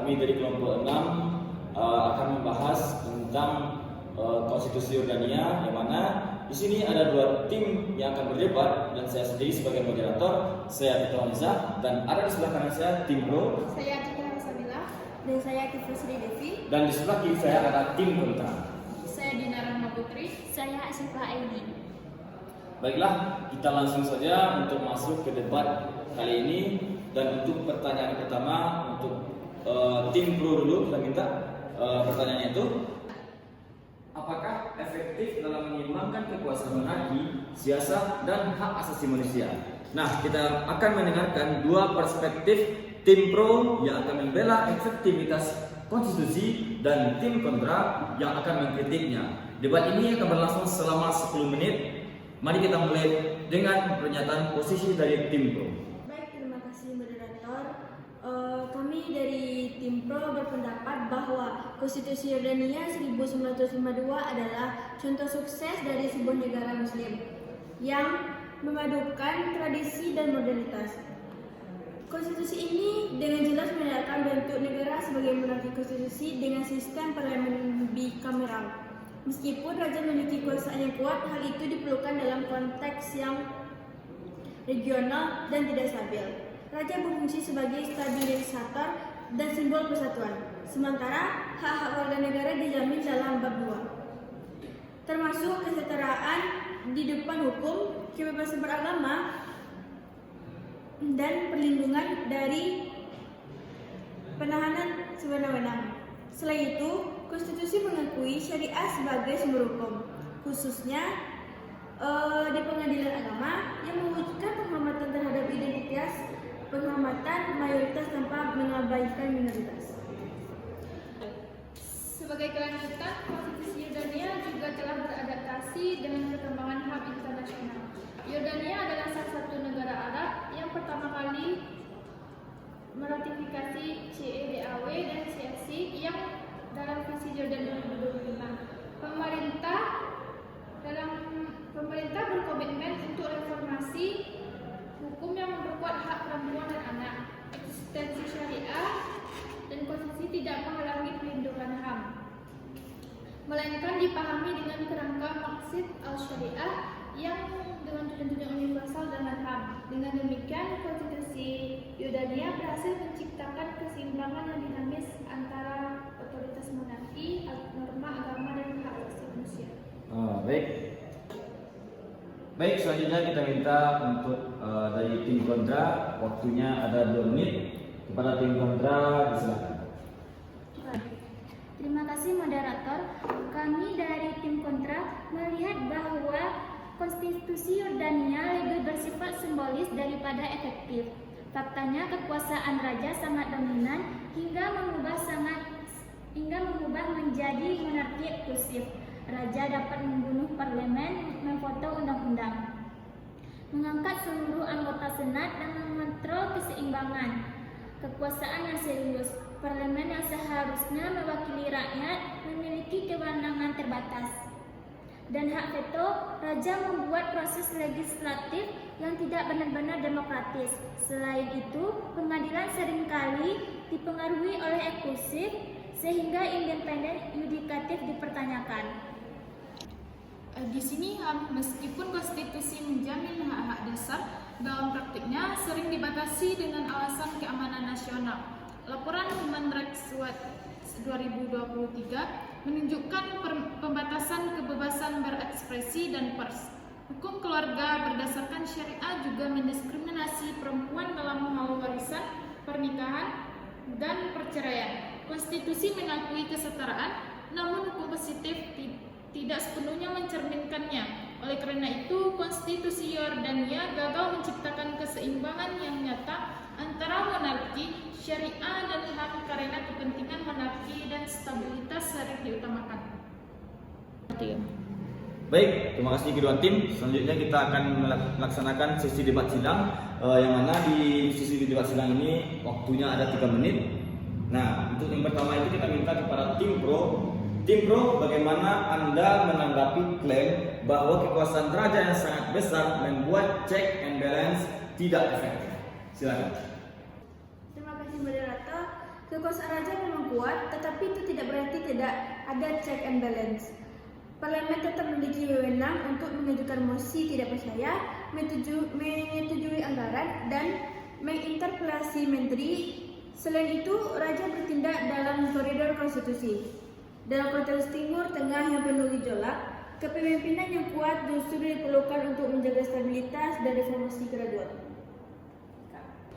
kami dari kelompok 6 akan membahas tentang konstitusi Yordania, yang mana di sini ada 2 tim yang akan berdebat dan saya sendiri sebagai moderator, saya Ketua Hamzah, dan ada di sebelah kanan saya tim pro, saya Citra Rosamila, dan saya Kifra Sri Devi, dan di sebelah kiri saya ada tim kontra. saya Dina Rahma Putri, saya Asifah Aini. Baiklah, kita langsung saja untuk masuk ke debat kali ini. Dan untuk pertanyaan pertama untuk tim pro dulu, kita minta pertanyaannya itu, apakah efektif dalam menyeimbangkan kekuasaan monarki, siasat, dan hak asasi manusia? Nah, kita akan mendengarkan 2 perspektif tim pro yang akan membela efektivitas konstitusi dan tim kontra yang akan mengkritiknya. Debat ini akan berlangsung selama 10 menit. Mari kita mulai dengan pernyataan posisi dari tim pro. Baik, terima kasih moderator. Kami dari tim pro berpendapat bahwa Konstitusi Yordania 1952 adalah contoh sukses dari sebuah negara Muslim yang memadukan tradisi dan modernitas. Konstitusi ini dengan jelas menandakan bentuk negara sebagai monarki konstitusi dengan sistem parlemen bikameral. Meskipun raja memiliki kekuasaan yang kuat, hal itu diperlukan dalam konteks yang regional dan tidak stabil. Raja berfungsi sebagai stabilisator dan simbol persatuan, sementara hak-hak warga negara dijamin dalam bab 2, termasuk kesetaraan di depan hukum, kebebasan beragama, dan perlindungan dari penahanan sewenang-wenang. Selain itu, konstitusi mengakui syariah sebagai sumber hukum, khususnya di pengadilan agama yang mewujudkan penghormatan terhadap identitas, penghormatan mayoritas tanpa mengabaikan minoritas. Sebagai kelanjutan, konstitusi Yordania juga telah beradaptasi dengan perkembangan HAM internasional. Yordania adalah salah satu negara Arab yang pertama kali meratifikasi CEDAW dan CFC yang dalam visi Jordan 2025. Pemerintah berkomitmen untuk reformasi hukum yang memperkuat hak perempuan dan anak, eksistensi syariah, dan konstitusi tidak menghalangi perlindungan HAM, melainkan dipahami dengan kerangka maksud al-syariah yang dengan tujuan universal dalam HAM. Dengan demikian, konstitusi Yordania berhasil menciptakan keseimbangan yang dinamis antara otoritas monarki, norma agama, dan hak asasi manusia. Baik, selanjutnya kita minta untuk dari tim kontra, waktunya ada 2 menit. Kepada tim kontra, disilakan. Terima kasih moderator. Kami dari tim kontra melihat bahwa konstitusi Yordania lebih bersifat simbolis daripada efektif. Faktanya kekuasaan raja sangat dominan hingga mengubah menjadi monarki eksklusif. Raja dapat membunuh parlemen, memfoto undang-undang, mengangkat seluruh anggota senat, dan mengontrol keseimbangan kekuasaan yang serius. Parlemen yang seharusnya mewakili rakyat memiliki kewenangan terbatas. Dan hak veto, raja membuat proses legislatif yang tidak benar-benar demokratis. Selain itu, pengadilan seringkali dipengaruhi oleh eksklusif sehingga independen yudikatif dipertanyakan. Di sini meskipun konstitusi menjamin hak-hak dasar, dalam praktiknya sering dibatasi dengan alasan keamanan nasional. Laporan Human Rights Watch 2023 menunjukkan pembatasan kebebasan berekspresi dan pers. Hukum keluarga berdasarkan syariah juga mendiskriminasi perempuan dalam hal warisan, pernikahan, dan perceraian. Konstitusi mengakui kesetaraan, namun hukum positif tidak sepenuhnya mencerminkannya. Oleh karena itu, konstitusi Yordania gagal menciptakan keseimbangan yang nyata antara monarki, syariah, dan HAM karena kepentingan monarki dan stabilitas sering diutamakan. Baik, terima kasih kedua tim. Selanjutnya kita akan melaksanakan sesi debat sidang, yang mana di sesi debat sidang ini waktunya ada 3 menit. Nah, untuk yang pertama itu kita minta kepada tim pro. Tim pro, bagaimana Anda menanggapi klaim bahwa kekuasaan raja yang sangat besar membuat check and balance tidak efektif? Silakan. Terima kasih moderator. Kekuasaan raja memang kuat, tetapi itu tidak berarti tidak ada check and balance. Parlemen tetap memiliki wewenang untuk mengajukan mosi tidak percaya, menyetujui anggaran, dan menginterpelasi menteri. Selain itu, raja bertindak dalam koridor konstitusi. Dalam konteks Timur Tengah yang penuh gejolak, kepemimpinan yang kuat justru diperlukan untuk menjaga stabilitas dan reformasi gradual.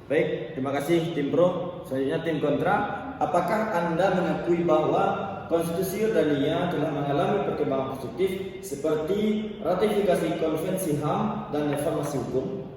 Baik, terima kasih tim pro. Selanjutnya tim kontra. Apakah Anda mengakui bahwa Konstitusi Yordania telah mengalami perkembangan positif seperti ratifikasi Konvensi HAM dan reformasi hukum?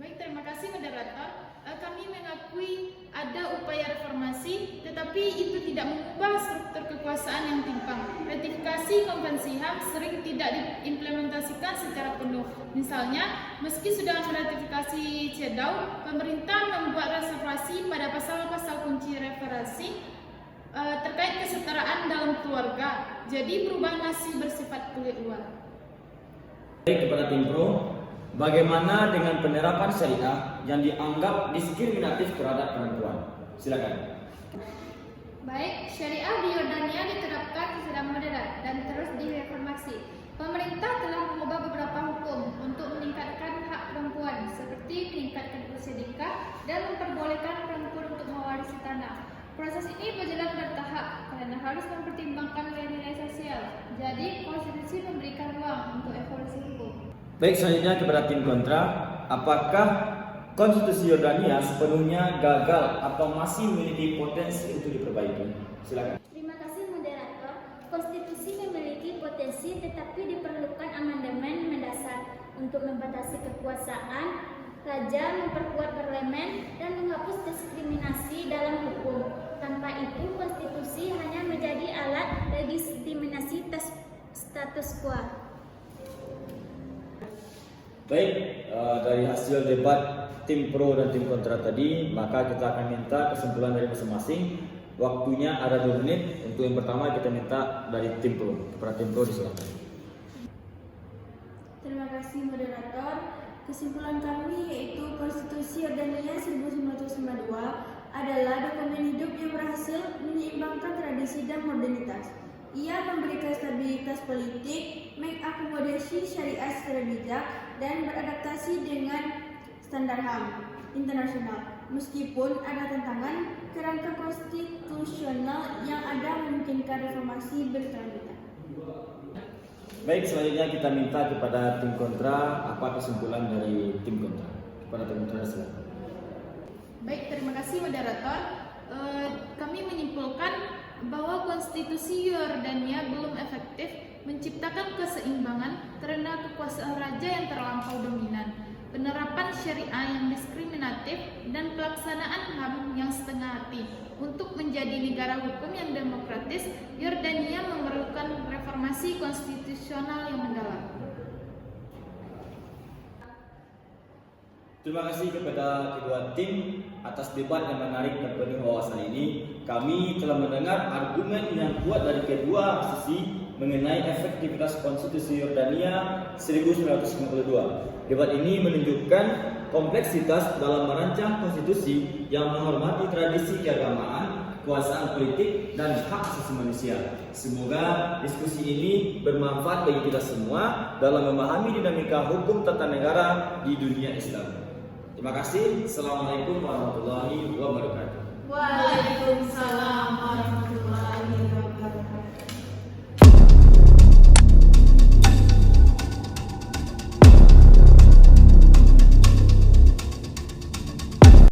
Baik, terima kasih moderator. Kami mengakui ada upaya reformasi, tetapi itu tidak mengubah struktur kekuasaan yang timpang. Ratifikasi Konvensi HAM sering tidak diimplementasikan secara penuh. Misalnya, meski sudah meratifikasi CEDAW, pemerintah membuat reservasi pada pasal-pasal kunci referensi terkait kesetaraan dalam keluarga. Jadi perubahan masih bersifat kulit luar. Baik, kepada tim pro, bagaimana dengan penerapan syariah yang dianggap diskriminatif terhadap perempuan? Silakan. Baik, syariah di Yordania diterapkan secara moderat dan terus direformasi. Pemerintah telah mengubah beberapa hukum untuk meningkatkan hak perempuan, seperti meningkatkan usia nikah dan memperbolehkan perempuan untuk mewarisi tanah. Proses ini berjalan bertahap karena harus mempertimbangkan nilai-nilai sosial. Jadi, konstitusi memberikan ruang untuk evolusi hukum. Baik, selanjutnya kepada tim kontra. Apakah Konstitusi Yordania sepenuhnya gagal atau masih memiliki potensi untuk diperbaiki? Silakan. Terima kasih moderator. Konstitusi memiliki potensi tetapi diperlukan amandemen mendasar untuk membatasi kekuasaan raja, memperkuat parlemen, dan menghapus diskriminasi dalam hukum. Tanpa itu, konstitusi hanya menjadi alat legitimasi status quo. Baik, dari hasil debat tim pro dan tim kontra tadi, maka kita akan minta kesimpulan dari masing-masing. Waktunya ada 2 menit. Untuk yang pertama kita minta dari tim pro. Kepada tim pro disilakan. Terima kasih moderator. Kesimpulan kami yaitu Konstitusi Yordania 1952 adalah dokumen hidup yang berhasil menyeimbangkan tradisi dan modernitas. Ia memberikan stabilitas politik, mengakomodasi syariah secara bijak, dan beradaptasi dengan standar HAM internasional. Meskipun ada tantangan, kerangka konstitusional yang ada memungkinkan reformasi berkelanjutan. Baik, selanjutnya kita minta kepada tim kontra apa kesimpulan dari tim kontra. Kepada tim kontra silakan. Baik, terima kasih moderator. Kami menyimpulkan bahwa konstitusi Yordania belum efektif menciptakan keseimbangan karena kekuasaan raja yang terlampau dominan, penerapan syariah yang diskriminatif, dan pelaksanaan HAM yang setengah hati. Untuk menjadi negara hukum yang demokratis, Yordania memerlukan reformasi konstitusional yang mendalam. Terima kasih kepada kedua tim atas debat yang menarik dan penuh wawasan ini. Kami telah mendengar argumen yang kuat dari kedua sisi mengenai efektivitas Konstitusi Yordania 1952. Debat ini menunjukkan kompleksitas dalam merancang konstitusi yang menghormati tradisi keagamaan, kekuasaan politik, dan hak asasi manusia. Semoga diskusi ini bermanfaat bagi kita semua dalam memahami dinamika hukum tata negara di dunia Islam. Terima kasih. Assalamualaikum warahmatullahi wabarakatuh. Waalaikumsalam warahmatullahi wabarakatuh.